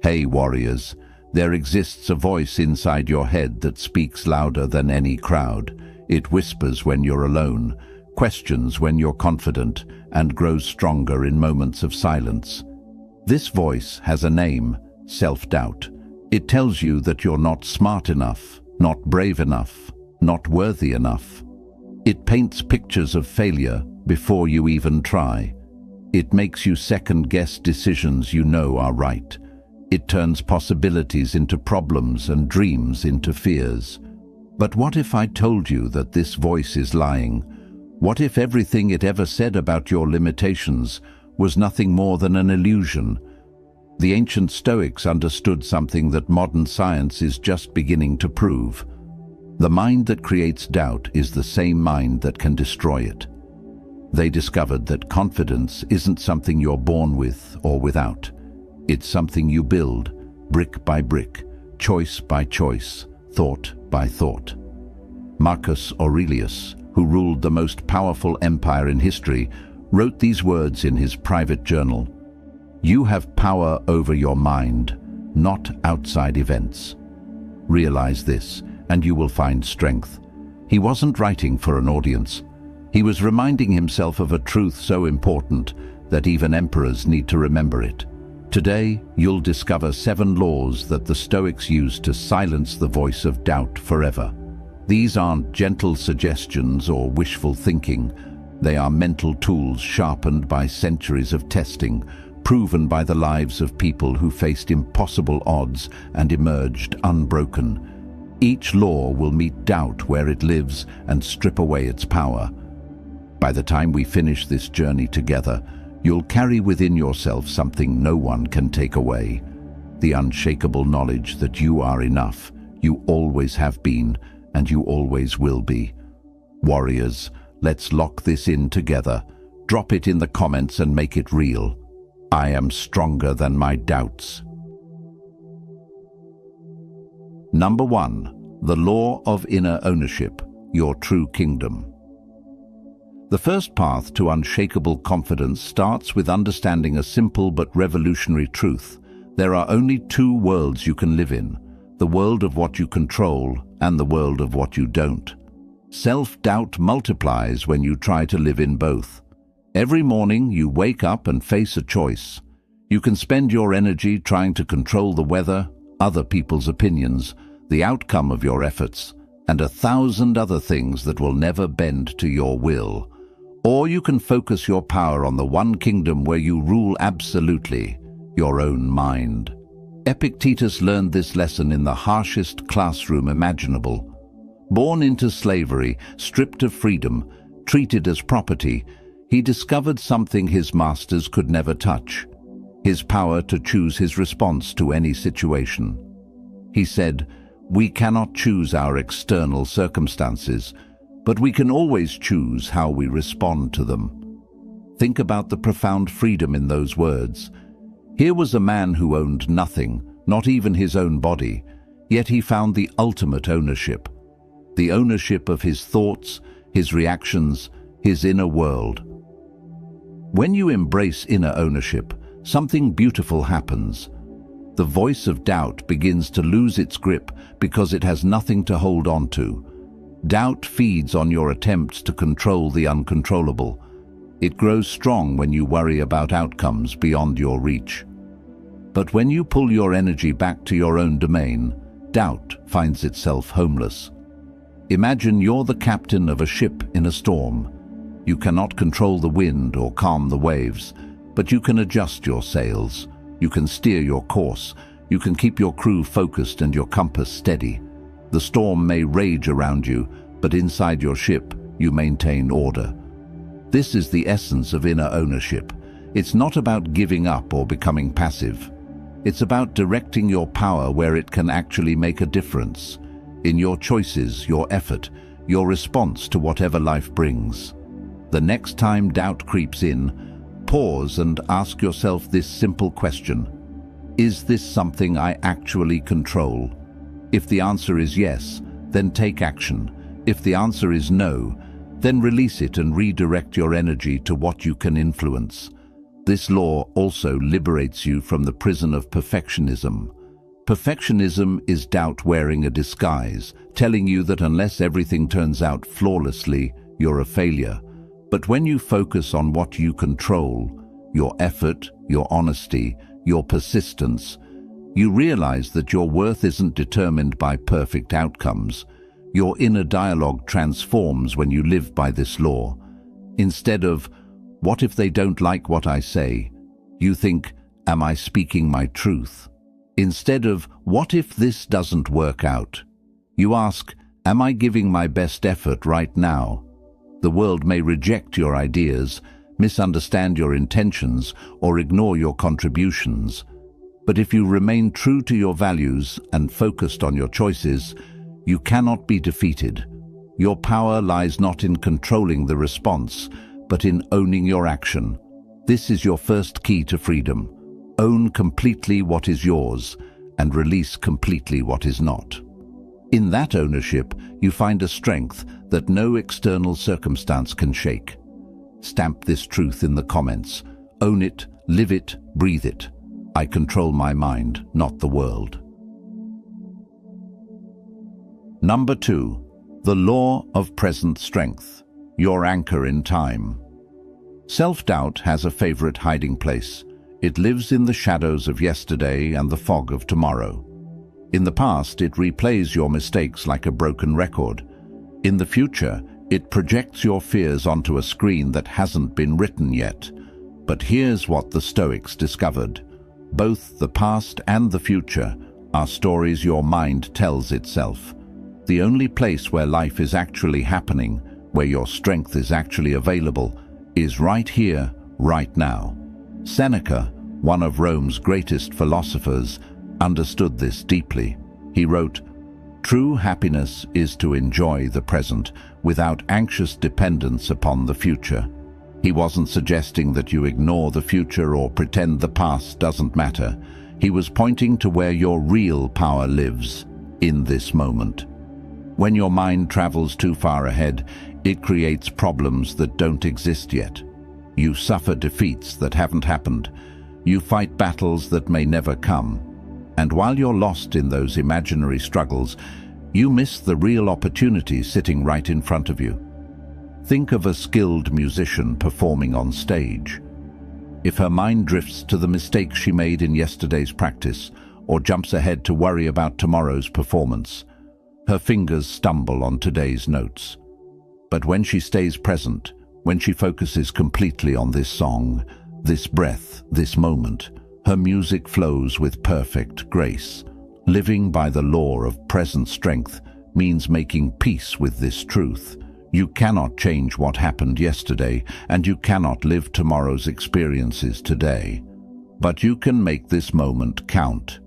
Hey warriors, there exists a voice inside your head that speaks louder than any crowd. It whispers when you're alone, questions when you're confident, and grows stronger in moments of silence. This voice has a name: self-doubt. It tells you that you're not smart enough, not brave enough, not worthy enough. It paints pictures of failure before you even try. It makes you second-guess decisions you know are right. It turns possibilities into problems and dreams into fears. But what if I told you that this voice is lying? What if everything it ever said about your limitations was nothing more than an illusion? The ancient Stoics understood something that modern science is just beginning to prove. The mind that creates doubt is the same mind that can destroy it. They discovered that confidence isn't something you're born with or without. It's something you build, brick by brick, choice by choice, thought by thought. Marcus Aurelius, who ruled the most powerful empire in history, wrote these words in his private journal: "You have power over your mind, not outside events. Realize this, and you will find strength." He wasn't writing for an audience. He was reminding himself of a truth so important that even emperors need to remember it. Today, you'll discover 7 laws that the Stoics used to silence the voice of doubt forever. These aren't gentle suggestions or wishful thinking. They are mental tools sharpened by centuries of testing, proven by the lives of people who faced impossible odds and emerged unbroken. Each law will meet doubt where it lives and strip away its power. By the time we finish this journey together, you'll carry within yourself something no one can take away: the unshakable knowledge that you are enough, you always have been, and you always will be. Warriors, let's lock this in together. Drop it in the comments and make it real. I am stronger than my doubts. Number 1. The law of inner ownership, your true kingdom. The first path to unshakable confidence starts with understanding a simple but revolutionary truth. There are only 2 worlds you can live in: the world of what you control and the world of what you don't. Self-doubt multiplies when you try to live in both. Every morning you wake up and face a choice. You can spend your energy trying to control the weather, other people's opinions, the outcome of your efforts, and 1,000 other things that will never bend to your will. Or you can focus your power on the one kingdom where you rule absolutely, your own mind. Epictetus learned this lesson in the harshest classroom imaginable. Born into slavery, stripped of freedom, treated as property, he discovered something his masters could never touch: his power to choose his response to any situation. He said, "We cannot choose our external circumstances, but we can always choose how we respond to them." Think about the profound freedom in those words. Here was a man who owned nothing, not even his own body, yet he found the ultimate ownership. The ownership of his thoughts, his reactions, his inner world. When you embrace inner ownership, something beautiful happens. The voice of doubt begins to lose its grip because it has nothing to hold on to. Doubt feeds on your attempts to control the uncontrollable. It grows strong when you worry about outcomes beyond your reach. But when you pull your energy back to your own domain, doubt finds itself homeless. Imagine you're the captain of a ship in a storm. You cannot control the wind or calm the waves, but you can adjust your sails. You can steer your course. You can keep your crew focused and your compass steady. The storm may rage around you, but inside your ship, you maintain order. This is the essence of inner ownership. It's not about giving up or becoming passive. It's about directing your power where it can actually make a difference. In your choices, your effort, your response to whatever life brings. The next time doubt creeps in, pause and ask yourself this simple question: is this something I actually control? If the answer is yes, then take action. If the answer is no, then release it and redirect your energy to what you can influence. This law also liberates you from the prison of perfectionism. Perfectionism is doubt wearing a disguise, telling you that unless everything turns out flawlessly, you're a failure. But when you focus on what you control, your effort, your honesty, your persistence, you realize that your worth isn't determined by perfect outcomes. Your inner dialogue transforms when you live by this law. Instead of, "What if they don't like what I say?" you think, "Am I speaking my truth?" Instead of, "What if this doesn't work out?" you ask, "Am I giving my best effort right now?" The world may reject your ideas, misunderstand your intentions, or ignore your contributions. But if you remain true to your values and focused on your choices, you cannot be defeated. Your power lies not in controlling the response, but in owning your action. This is your first key to freedom. Own completely what is yours and release completely what is not. In that ownership, you find a strength that no external circumstance can shake. Stamp this truth in the comments. Own it, live it, breathe it. I control my mind, not the world. Number 2. The law of present strength, your anchor in time. Self-doubt has a favorite hiding place. It lives in the shadows of yesterday and the fog of tomorrow. In the past, it replays your mistakes like a broken record. In the future, it projects your fears onto a screen that hasn't been written yet. But here's what the Stoics discovered. Both the past and the future are stories your mind tells itself. The only place where life is actually happening, where your strength is actually available, is right here, right now. Seneca, one of Rome's greatest philosophers, understood this deeply. He wrote, "True happiness is to enjoy the present without anxious dependence upon the future." He wasn't suggesting that you ignore the future or pretend the past doesn't matter. He was pointing to where your real power lives, in this moment. When your mind travels too far ahead, it creates problems that don't exist yet. You suffer defeats that haven't happened. You fight battles that may never come. And while you're lost in those imaginary struggles, you miss the real opportunity sitting right in front of you. Think of a skilled musician performing on stage. If her mind drifts to the mistakes she made in yesterday's practice, or jumps ahead to worry about tomorrow's performance, her fingers stumble on today's notes. But when she stays present, when she focuses completely on this song, this breath, this moment, her music flows with perfect grace. Living by the law of present strength means making peace with this truth. You cannot change what happened yesterday, and you cannot live tomorrow's experiences today. But you can make this moment count.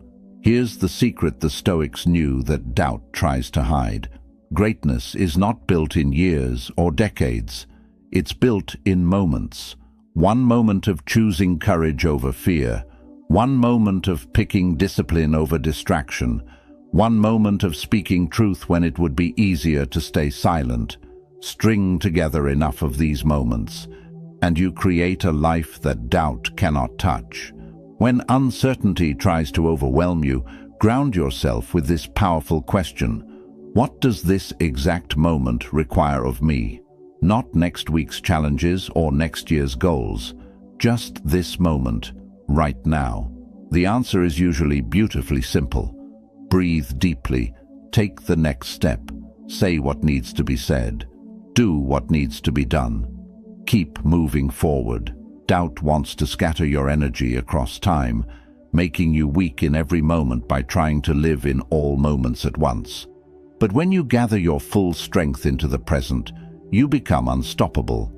Here's the secret the Stoics knew that doubt tries to hide. Greatness is not built in years or decades. It's built in moments. One moment of choosing courage over fear. One moment of picking discipline over distraction. One moment of speaking truth when it would be easier to stay silent. String together enough of these moments, and you create a life that doubt cannot touch. When uncertainty tries to overwhelm you, ground yourself with this powerful question: what does this exact moment require of me? Not next week's challenges or next year's goals, just this moment, right now. The answer is usually beautifully simple. Breathe deeply, take the next step, say what needs to be said, do what needs to be done. Keep moving forward. Doubt wants to scatter your energy across time, making you weak in every moment by trying to live in all moments at once. But when you gather your full strength into the present, you become unstoppable.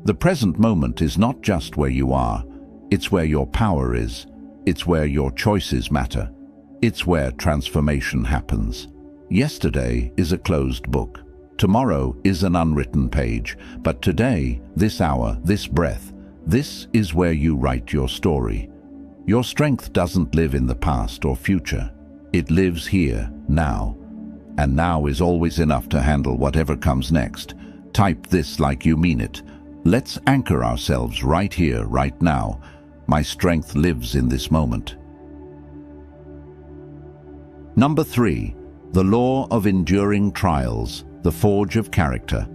The present moment is not just where you are, it's where your power is. It's where your choices matter. It's where transformation happens. Yesterday is a closed book. Tomorrow is an unwritten page. But today, this hour, this breath, this is where you write your story. Your strength doesn't live in the past or future. It lives here, now. And now is always enough to handle whatever comes next. Type this like you mean it. Let's anchor ourselves right here, right now. My strength lives in this moment. Number 3. The law of enduring trials, the forge of character.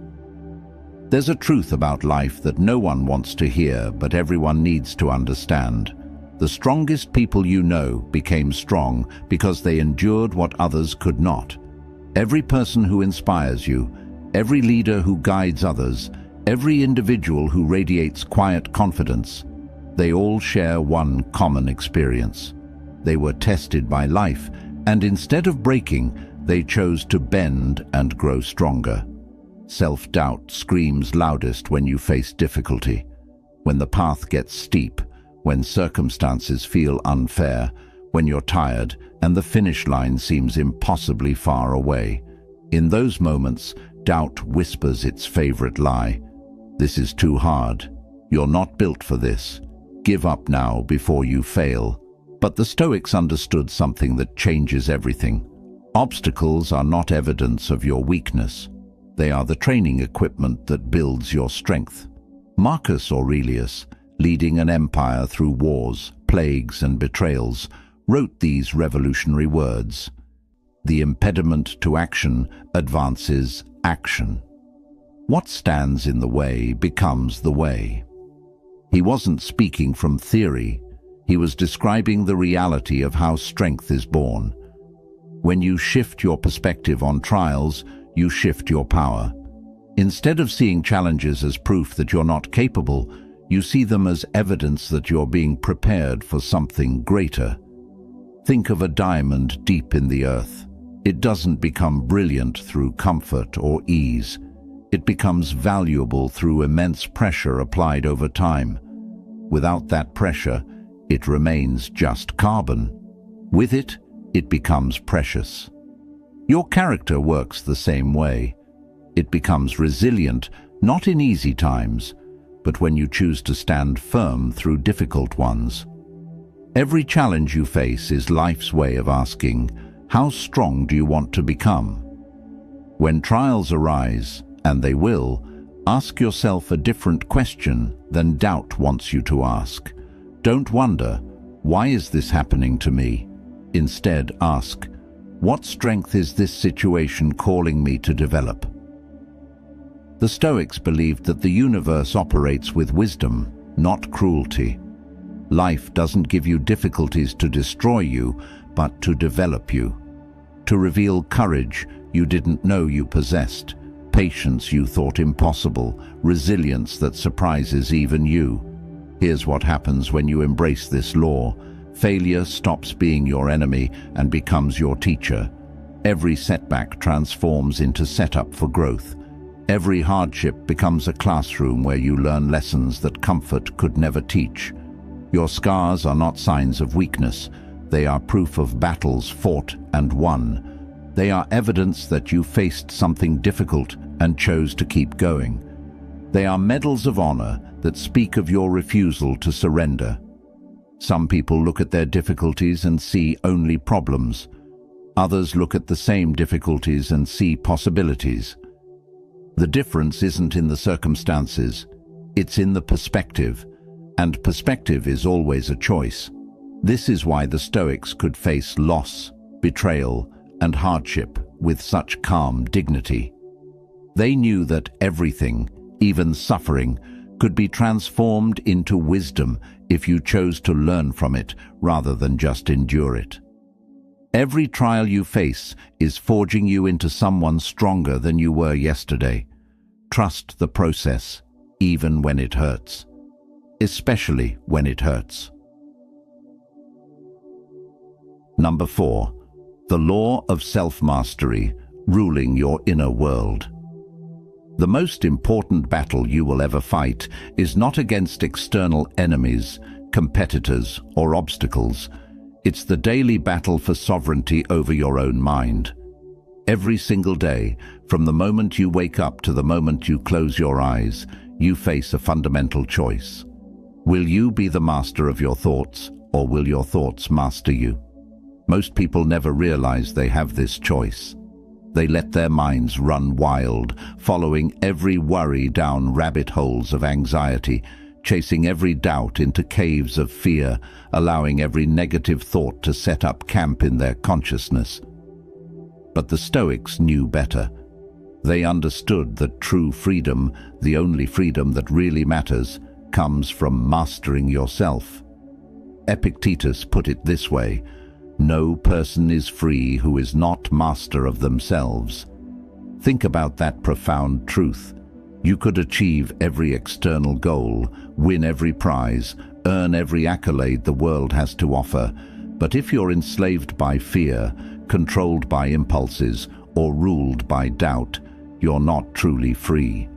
There's a truth about life that no one wants to hear, but everyone needs to understand. The strongest people you know became strong because they endured what others could not. Every person who inspires you, every leader who guides others, every individual who radiates quiet confidence, they all share one common experience. They were tested by life, and instead of breaking, they chose to bend and grow stronger. Self-doubt screams loudest when you face difficulty, when the path gets steep, when circumstances feel unfair, when you're tired and the finish line seems impossibly far away. In those moments, doubt whispers its favorite lie. This is too hard. You're not built for this. Give up now before you fail. But the Stoics understood something that changes everything. Obstacles are not evidence of your weakness. They are the training equipment that builds your strength. Marcus Aurelius, leading an empire through wars, plagues, and betrayals, wrote these revolutionary words: "The impediment to action advances action. What stands in the way becomes the way." He wasn't speaking from theory. He was describing the reality of how strength is born. When you shift your perspective on trials, you shift your power. Instead of seeing challenges as proof that you're not capable, you see them as evidence that you're being prepared for something greater. Think of a diamond deep in the earth. It doesn't become brilliant through comfort or ease. It becomes valuable through immense pressure applied over time. Without that pressure, it remains just carbon. With it, it becomes precious. Your character works the same way. It becomes resilient, not in easy times, but when you choose to stand firm through difficult ones. Every challenge you face is life's way of asking, how strong do you want to become? When trials arise, and they will, ask yourself a different question than doubt wants you to ask. Don't wonder, why is this happening to me? Instead, ask, what strength is this situation calling me to develop? The Stoics believed that the universe operates with wisdom, not cruelty. Life doesn't give you difficulties to destroy you, but to develop you. To reveal courage you didn't know you possessed, patience you thought impossible, resilience that surprises even you. Here's what happens when you embrace this law. Failure stops being your enemy and becomes your teacher. Every setback transforms into setup for growth. Every hardship becomes a classroom where you learn lessons that comfort could never teach. Your scars are not signs of weakness. They are proof of battles fought and won. They are evidence that you faced something difficult and chose to keep going. They are medals of honor that speak of your refusal to surrender. Some people look at their difficulties and see only problems. Others look at the same difficulties and see possibilities. The difference isn't in the circumstances, it's in the perspective, and perspective is always a choice. This is why the Stoics could face loss, betrayal, and hardship with such calm dignity. They knew that everything, even suffering, could be transformed into wisdom if you chose to learn from it rather than just endure it. Every trial you face is forging you into someone stronger than you were yesterday. Trust the process, even when it hurts. Especially when it hurts. Number 4. The law of self-mastery, ruling your inner world. The most important battle you will ever fight is not against external enemies, competitors, or obstacles. It's the daily battle for sovereignty over your own mind. Every single day, from the moment you wake up to the moment you close your eyes, you face a fundamental choice. Will you be the master of your thoughts, or will your thoughts master you? Most people never realize they have this choice. They let their minds run wild, following every worry down rabbit holes of anxiety, chasing every doubt into caves of fear, allowing every negative thought to set up camp in their consciousness. But the Stoics knew better. They understood that true freedom, the only freedom that really matters, comes from mastering yourself. Epictetus put it this way: "No person is free who is not master of themselves." Think about that profound truth. You could achieve every external goal, win every prize, earn every accolade the world has to offer, but if you're enslaved by fear, controlled by impulses, or ruled by doubt, you're not truly free.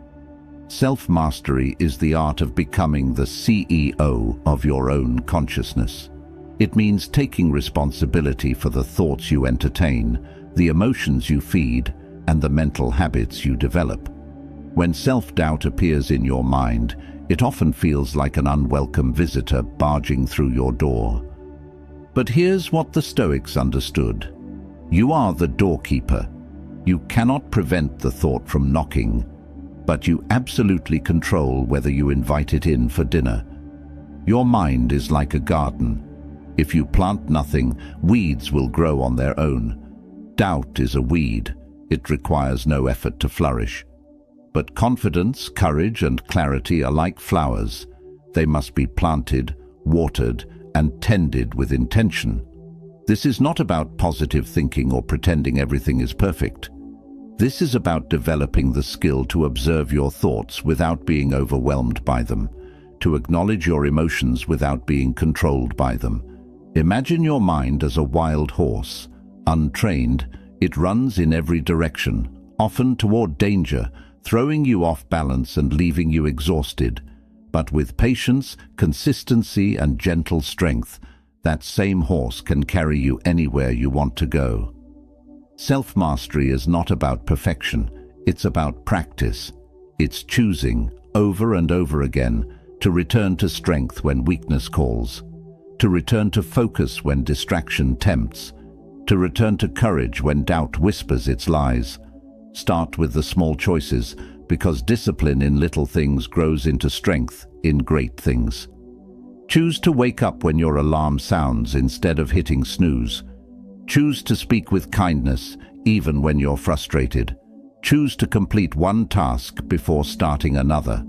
Self-mastery is the art of becoming the CEO of your own consciousness. It means taking responsibility for the thoughts you entertain, the emotions you feed, and the mental habits you develop. When self-doubt appears in your mind, it often feels like an unwelcome visitor barging through your door. But here's what the Stoics understood. You are the doorkeeper. You cannot prevent the thought from knocking, but you absolutely control whether you invite it in for dinner. Your mind is like a garden. If you plant nothing, weeds will grow on their own. Doubt is a weed. It requires no effort to flourish. But confidence, courage, and clarity are like flowers. They must be planted, watered, and tended with intention. This is not about positive thinking or pretending everything is perfect. This is about developing the skill to observe your thoughts without being overwhelmed by them, to acknowledge your emotions without being controlled by them. Imagine your mind as a wild horse. Untrained, it runs in every direction, often toward danger, throwing you off balance and leaving you exhausted. But with patience, consistency, and gentle strength, that same horse can carry you anywhere you want to go. Self-mastery is not about perfection, it's about practice. It's choosing, over and over again, to return to strength when weakness calls, to return to focus when distraction tempts, to return to courage when doubt whispers its lies. Start with the small choices, because discipline in little things grows into strength in great things. Choose to wake up when your alarm sounds instead of hitting snooze. Choose to speak with kindness even when you're frustrated. Choose to complete one task before starting another.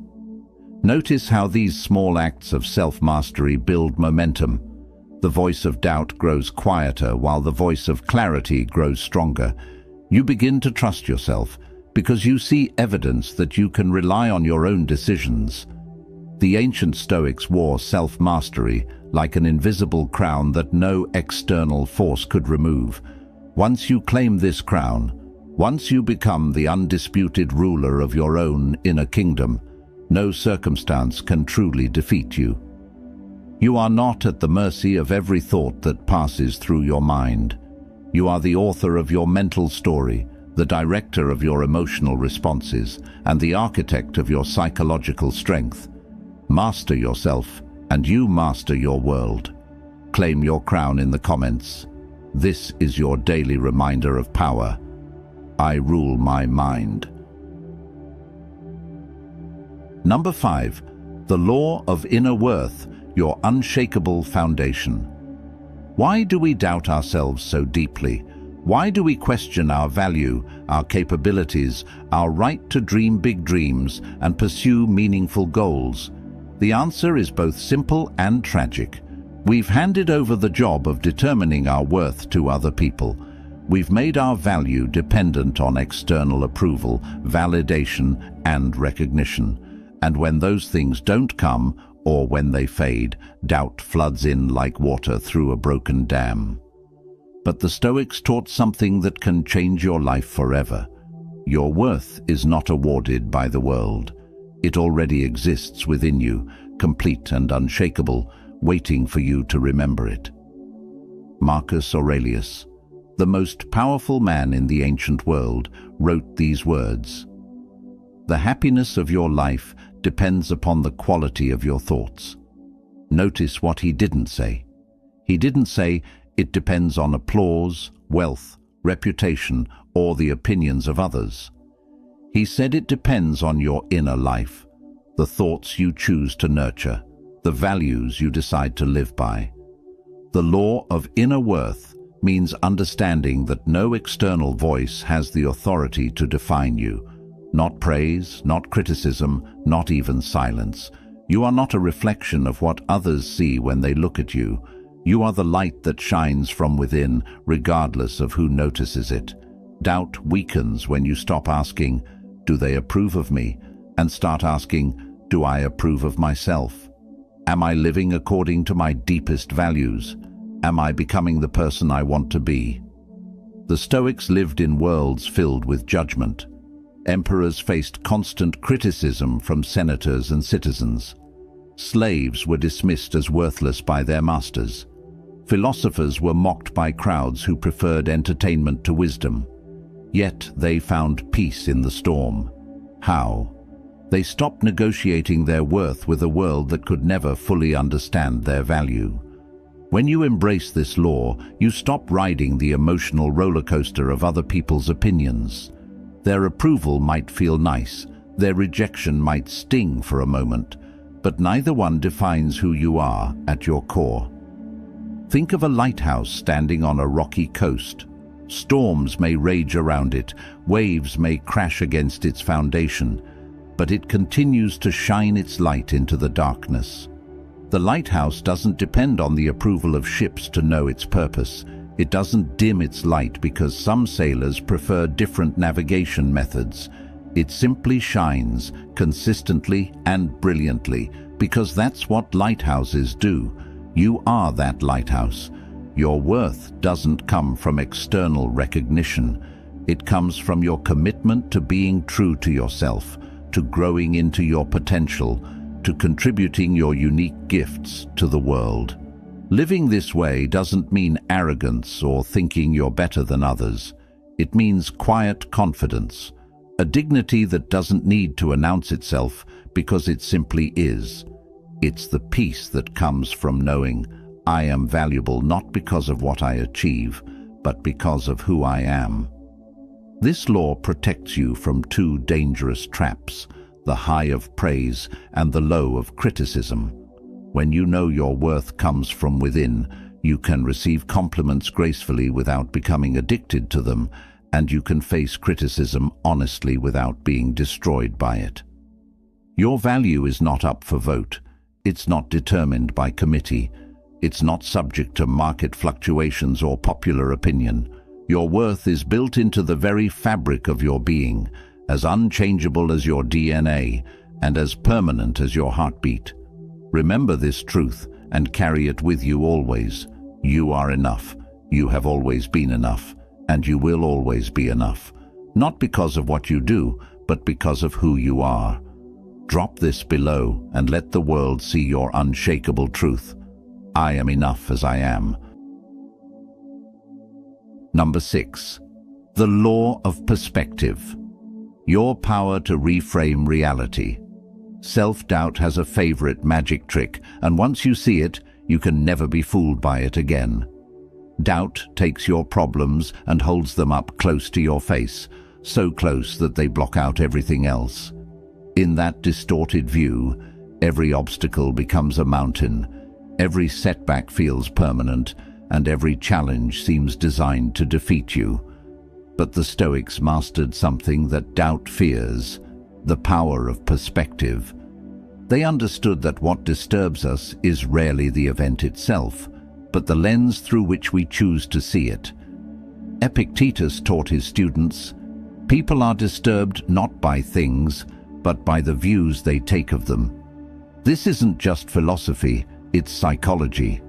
Notice how these small acts of self-mastery build momentum. The voice of doubt grows quieter while the voice of clarity grows stronger. You begin to trust yourself because you see evidence that you can rely on your own decisions. The ancient Stoics wore self-mastery like an invisible crown that no external force could remove. Once you claim this crown, once you become the undisputed ruler of your own inner kingdom, no circumstance can truly defeat you. You are not at the mercy of every thought that passes through your mind. You are the author of your mental story, the director of your emotional responses, and the architect of your psychological strength. Master yourself, and you master your world. Claim your crown in the comments. This is your daily reminder of power. I rule my mind. Number 5. The law of inner worth, your unshakable foundation. Why do we doubt ourselves so deeply? Why do we question our value, our capabilities, our right to dream big dreams and pursue meaningful goals? The answer is both simple and tragic. We've handed over the job of determining our worth to other people. We've made our value dependent on external approval, validation, and recognition. And when those things don't come, or when they fade, doubt floods in like water through a broken dam. But the Stoics taught something that can change your life forever. Your worth is not awarded by the world. It already exists within you, complete and unshakable, waiting for you to remember it. Marcus Aurelius, the most powerful man in the ancient world, wrote these words: "The happiness of your life depends upon the quality of your thoughts." Notice what he didn't say. He didn't say it depends on applause, wealth, reputation, or the opinions of others. He said it depends on your inner life, the thoughts you choose to nurture, the values you decide to live by. The law of inner worth means understanding that no external voice has the authority to define you. Not praise, not criticism, not even silence. You are not a reflection of what others see when they look at you. You are the light that shines from within, regardless of who notices it. Doubt weakens when you stop asking, "Do they approve of me?" and start asking, "Do I approve of myself? Am I living according to my deepest values? Am I becoming the person I want to be?" The Stoics lived in worlds filled with judgment. Emperors faced constant criticism from senators and citizens. Slaves were dismissed as worthless by their masters. Philosophers were mocked by crowds who preferred entertainment to wisdom. Yet they found peace in the storm. How? They stopped negotiating their worth with a world that could never fully understand their value. When you embrace this law, you stop riding the emotional roller coaster of other people's opinions. Their approval might feel nice, their rejection might sting for a moment, but neither one defines who you are at your core. Think of a lighthouse standing on a rocky coast. Storms may rage around it, waves may crash against its foundation, but it continues to shine its light into the darkness. The lighthouse doesn't depend on the approval of ships to know its purpose. It doesn't dim its light because some sailors prefer different navigation methods. It simply shines consistently and brilliantly because that's what lighthouses do. You are that lighthouse. Your worth doesn't come from external recognition. It comes from your commitment to being true to yourself, to growing into your potential, to contributing your unique gifts to the world. Living this way doesn't mean arrogance or thinking you're better than others. It means quiet confidence, a dignity that doesn't need to announce itself because it simply is. It's the peace that comes from knowing I am valuable not because of what I achieve, but because of who I am. This law protects you from two dangerous traps, the high of praise and the low of criticism. When you know your worth comes from within, you can receive compliments gracefully without becoming addicted to them, and you can face criticism honestly without being destroyed by it. Your value is not up for vote. It's not determined by committee. It's not subject to market fluctuations or popular opinion. Your worth is built into the very fabric of your being, as unchangeable as your DNA and as permanent as your heartbeat. Remember this truth and carry it with you always. You are enough. You have always been enough, and you will always be enough. Not because of what you do, but because of who you are. Drop this below and let the world see your unshakable truth. I am enough as I am. Number 6. The law of perspective. Your power to reframe reality. Self-doubt has a favorite magic trick, and once you see it, you can never be fooled by it again. Doubt takes your problems and holds them up close to your face, so close that they block out everything else. In that distorted view, every obstacle becomes a mountain, every setback feels permanent, and every challenge seems designed to defeat you. But the Stoics mastered something that doubt fears: the power of perspective. They understood that what disturbs us is rarely the event itself, but the lens through which we choose to see it. Epictetus taught his students, "People are disturbed not by things, but by the views they take of them." This isn't just philosophy, it's psychology.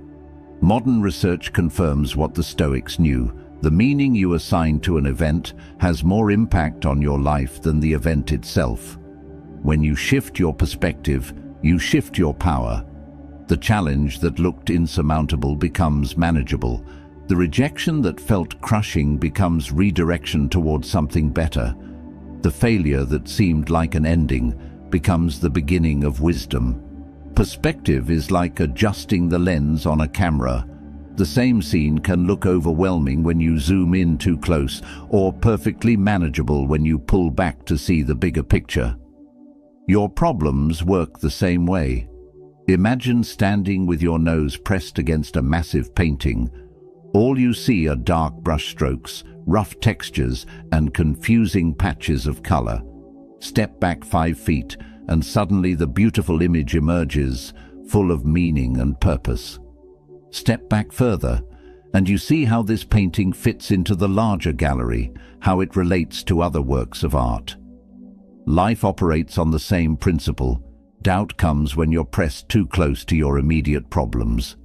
Modern research confirms what the Stoics knew. The meaning you assign to an event has more impact on your life than the event itself. When you shift your perspective, you shift your power. The challenge that looked insurmountable becomes manageable. The rejection that felt crushing becomes redirection towards something better. The failure that seemed like an ending becomes the beginning of wisdom. Perspective is like adjusting the lens on a camera. The same scene can look overwhelming when you zoom in too close, or perfectly manageable when you pull back to see the bigger picture. Your problems work the same way. Imagine standing with your nose pressed against a massive painting. All you see are dark brushstrokes, rough textures, and confusing patches of color. Step back 5 feet, and suddenly the beautiful image emerges, full of meaning and purpose. Step back further, and you see how this painting fits into the larger gallery, how it relates to other works of art. Life operates on the same principle. Doubt comes when you're pressed too close to your immediate problems.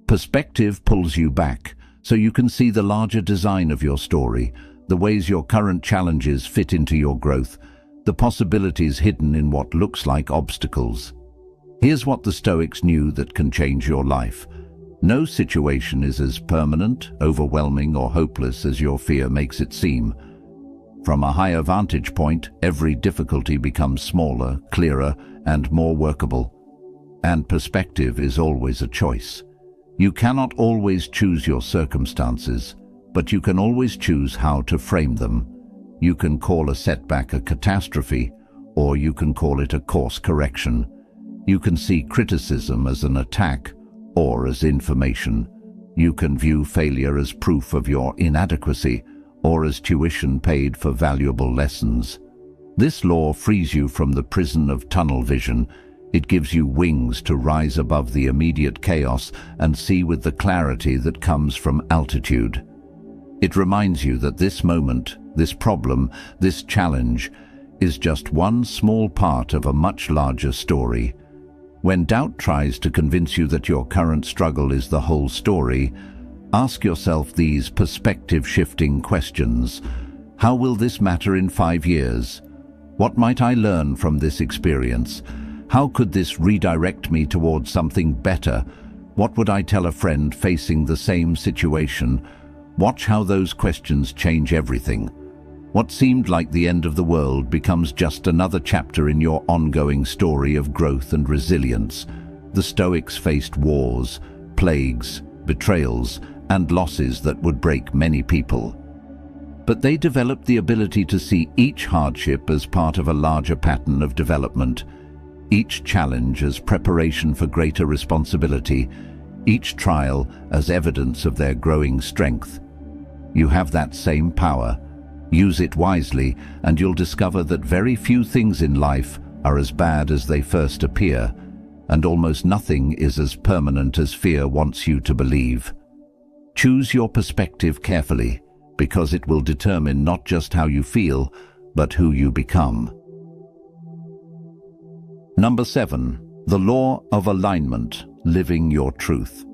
Perspective pulls you back, so you can see the larger design of your story, the ways your current challenges fit into your growth, the possibilities hidden in what looks like obstacles. Here's what the Stoics knew that can change your life. No situation is as permanent, overwhelming, or hopeless as your fear makes it seem. From a higher vantage point, every difficulty becomes smaller, clearer, and more workable. And perspective is always a choice. You cannot always choose your circumstances, but you can always choose how to frame them. You can call a setback a catastrophe, or you can call it a course correction. You can see criticism as an attack, or as information. You can view failure as proof of your inadequacy, or as tuition paid for valuable lessons. This law frees you from the prison of tunnel vision. It gives you wings to rise above the immediate chaos and see with the clarity that comes from altitude. It reminds you that this moment, this problem, this challenge, is just one small part of a much larger story. When doubt tries to convince you that your current struggle is the whole story, ask yourself these perspective-shifting questions. How will this matter in 5 years? What might I learn from this experience? How could this redirect me towards something better? What would I tell a friend facing the same situation? Watch how those questions change everything. What seemed like the end of the world becomes just another chapter in your ongoing story of growth and resilience. The Stoics faced wars, plagues, betrayals, and losses that would break many people. But they developed the ability to see each hardship as part of a larger pattern of development, each challenge as preparation for greater responsibility, each trial as evidence of their growing strength. You have that same power. Use it wisely, and you'll discover that very few things in life are as bad as they first appear, and almost nothing is as permanent as fear wants you to believe. Choose your perspective carefully, because it will determine not just how you feel, but who you become. Number 7. The law of alignment, living your truth.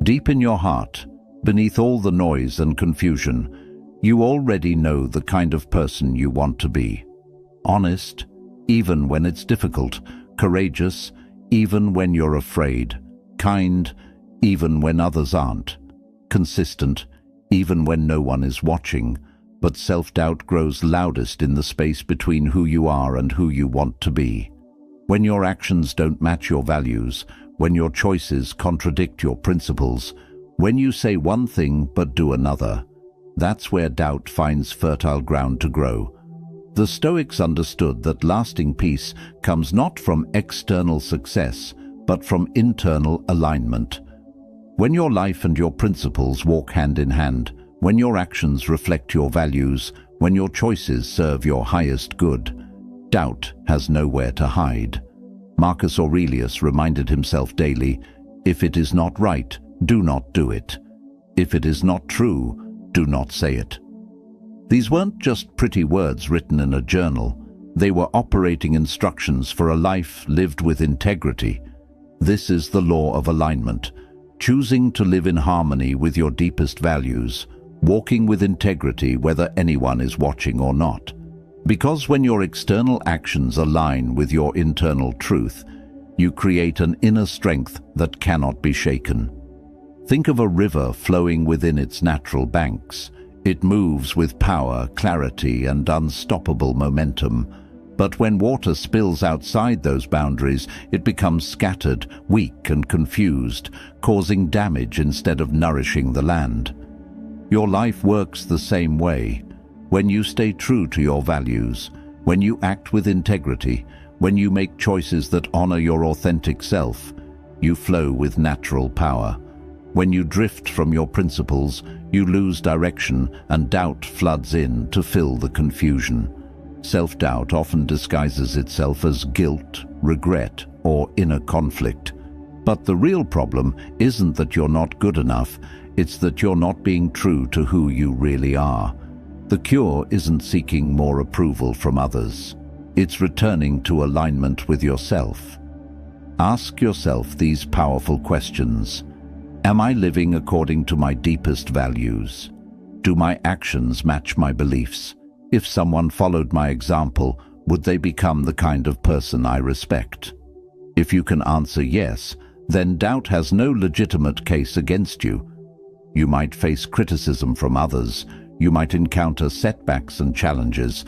Deep in your heart, beneath all the noise and confusion, you already know the kind of person you want to be. Honest, even when it's difficult. Courageous, even when you're afraid. Kind, even when others aren't. Consistent, even when no one is watching. But self-doubt grows loudest in the space between who you are and who you want to be. When your actions don't match your values, when your choices contradict your principles, when you say one thing but do another, that's where doubt finds fertile ground to grow. The Stoics understood that lasting peace comes not from external success, but from internal alignment. When your life and your principles walk hand in hand, when your actions reflect your values, when your choices serve your highest good, doubt has nowhere to hide. Marcus Aurelius reminded himself daily, "If it is not right, do not do it. If it is not true, do not say it." These weren't just pretty words written in a journal. They were operating instructions for a life lived with integrity. This is the law of alignment, choosing to live in harmony with your deepest values, walking with integrity whether anyone is watching or not. Because when your external actions align with your internal truth, you create an inner strength that cannot be shaken. Think of a river flowing within its natural banks. It moves with power, clarity, and unstoppable momentum. But when water spills outside those boundaries, it becomes scattered, weak, and confused, causing damage instead of nourishing the land. Your life works the same way. When you stay true to your values, when you act with integrity, When you make choices that honor your authentic self, you flow with natural power. When you drift from your principles, you lose direction and doubt floods in to fill the confusion. Self-doubt often disguises itself as guilt, regret, or inner conflict. But the real problem isn't that you're not good enough, it's that you're not being true to who you really are. The cure isn't seeking more approval from others. It's returning to alignment with yourself. Ask yourself these powerful questions. Am I living according to my deepest values? Do my actions match my beliefs? If someone followed my example, would they become the kind of person I respect? If you can answer yes, then doubt has no legitimate case against you. You might face criticism from others, you might encounter setbacks and challenges,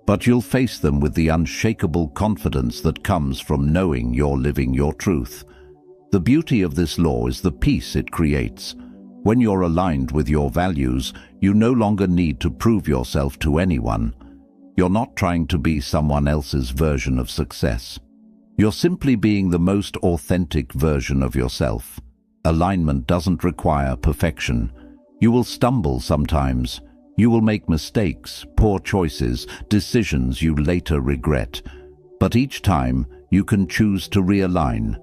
but you'll face them with the unshakable confidence that comes from knowing you're living your truth. The beauty of this law is the peace it creates. When you're aligned with your values, you no longer need to prove yourself to anyone. You're not trying to be someone else's version of success. You're simply being the most authentic version of yourself. Alignment doesn't require perfection. You will stumble sometimes. You will make mistakes, poor choices, decisions you later regret. But each time, you can choose to realign.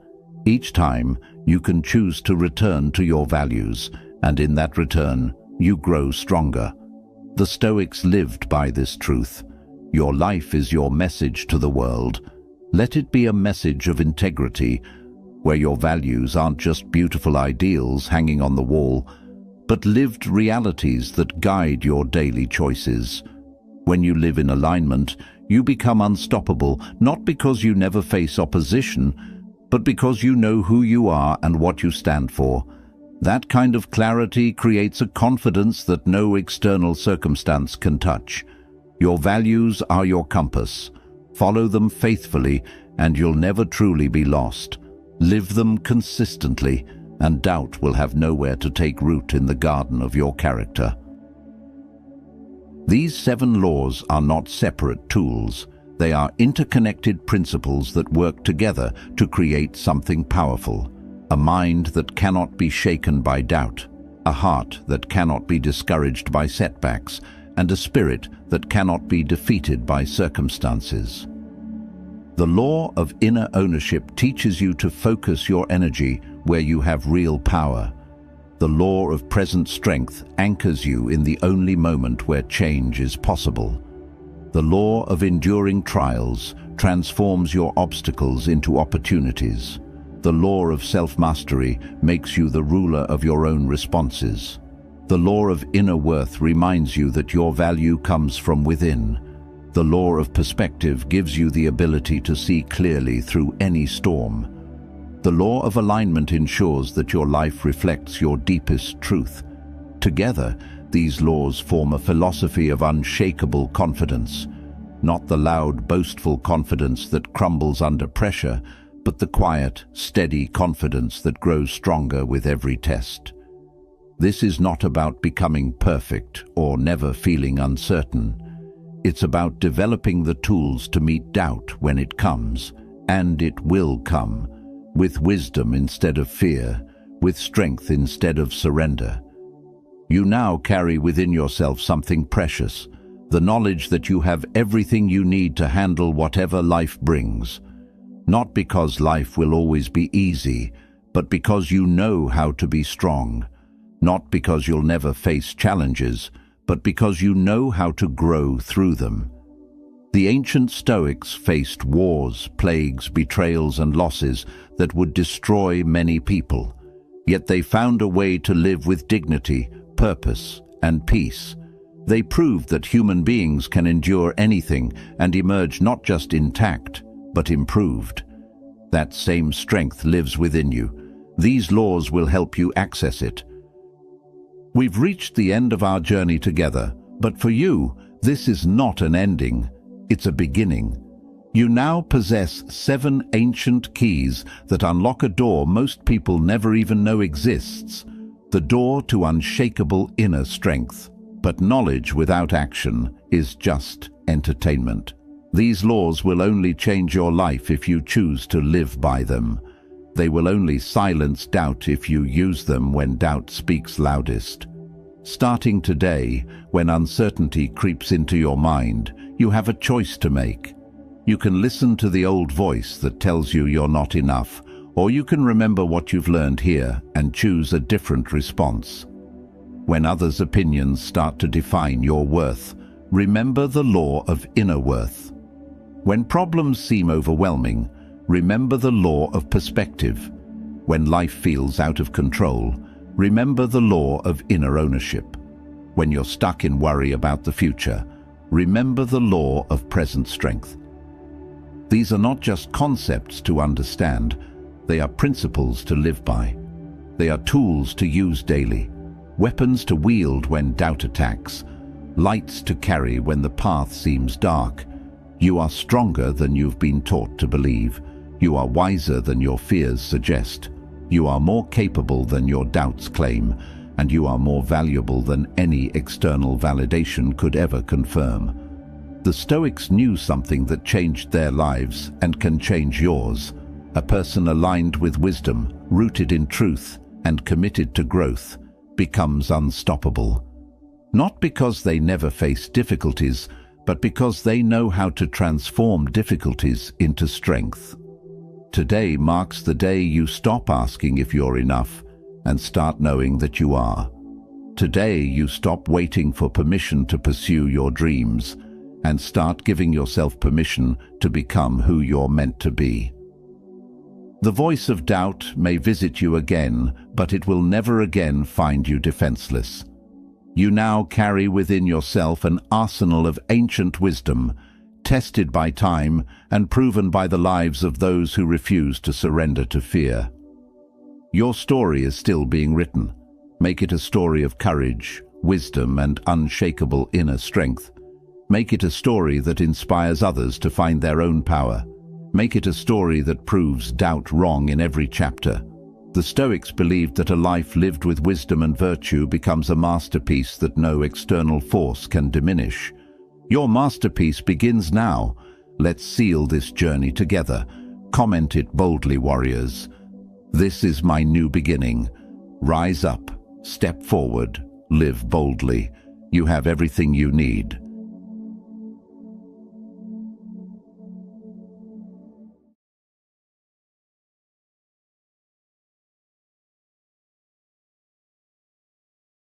Each time, you can choose to return to your values, and in that return, you grow stronger. The Stoics lived by this truth. Your life is your message to the world. Let it be a message of integrity, where your values aren't just beautiful ideals hanging on the wall, but lived realities that guide your daily choices. When you live in alignment, you become unstoppable, not because you never face opposition, but because you know who you are and what you stand for. That kind of clarity creates a confidence that no external circumstance can touch. Your values are your compass. Follow them faithfully, and you'll never truly be lost. Live them consistently, and doubt will have nowhere to take root in the garden of your character. These 7 laws are not separate tools. They are interconnected principles that work together to create something powerful. A mind that cannot be shaken by doubt, a heart that cannot be discouraged by setbacks, and a spirit that cannot be defeated by circumstances. The law of inner ownership teaches you to focus your energy where you have real power. The law of present strength anchors you in the only moment where change is possible. The law of enduring trials transforms your obstacles into opportunities. The law of self-mastery makes you the ruler of your own responses. The law of inner worth reminds you that your value comes from within. The law of perspective gives you the ability to see clearly through any storm. The law of alignment ensures that your life reflects your deepest truth. Together, these laws form a philosophy of unshakable confidence, not the loud, boastful confidence that crumbles under pressure, but the quiet, steady confidence that grows stronger with every test. This is not about becoming perfect or never feeling uncertain. It's about developing the tools to meet doubt when it comes, and it will come, with wisdom instead of fear, with strength instead of surrender. You now carry within yourself something precious, the knowledge that you have everything you need to handle whatever life brings. Not because life will always be easy, but because you know how to be strong. Not because you'll never face challenges, but because you know how to grow through them. The ancient Stoics faced wars, plagues, betrayals, and losses that would destroy many people. Yet they found a way to live with dignity, purpose, and peace. They proved that human beings can endure anything and emerge not just intact, but improved. That same strength lives within you. These laws will help you access it. We've reached the end of our journey together, but for you, this is not an ending. It's a beginning. You now possess 7 ancient keys that unlock a door most people never even know exists, the door to unshakable inner strength. But knowledge without action is just entertainment. These laws will only change your life if you choose to live by them. They will only silence doubt if you use them when doubt speaks loudest. Starting today, when uncertainty creeps into your mind, you have a choice to make. You can listen to the old voice that tells you you're not enough, or you can remember what you've learned here and choose a different response. When others' opinions start to define your worth, remember the law of inner worth. When problems seem overwhelming, remember the law of perspective. When life feels out of control, remember the law of inner ownership. When you're stuck in worry about the future, remember the law of present strength. These are not just concepts to understand, they are principles to live by. They are tools to use daily, weapons to wield when doubt attacks, lights to carry when the path seems dark. You are stronger than you've been taught to believe. You are wiser than your fears suggest. You are more capable than your doubts claim, and you are more valuable than any external validation could ever confirm. The Stoics knew something that changed their lives and can change yours. A person aligned with wisdom, rooted in truth, and committed to growth becomes unstoppable. Not because they never face difficulties, but because they know how to transform difficulties into strength. Today marks the day you stop asking if you're enough and start knowing that you are. Today you stop waiting for permission to pursue your dreams and start giving yourself permission to become who you're meant to be. The voice of doubt may visit you again, but it will never again find you defenseless. You now carry within yourself an arsenal of ancient wisdom, tested by time and proven by the lives of those who refuse to surrender to fear. Your story is still being written. Make it a story of courage, wisdom, and unshakable inner strength. Make it a story that inspires others to find their own power. Make it a story that proves doubt wrong in every chapter. The Stoics believed that a life lived with wisdom and virtue becomes a masterpiece that no external force can diminish. Your masterpiece begins now. Let's seal this journey together. Comment it boldly, warriors. This is my new beginning. Rise up, step forward, live boldly. You have everything you need.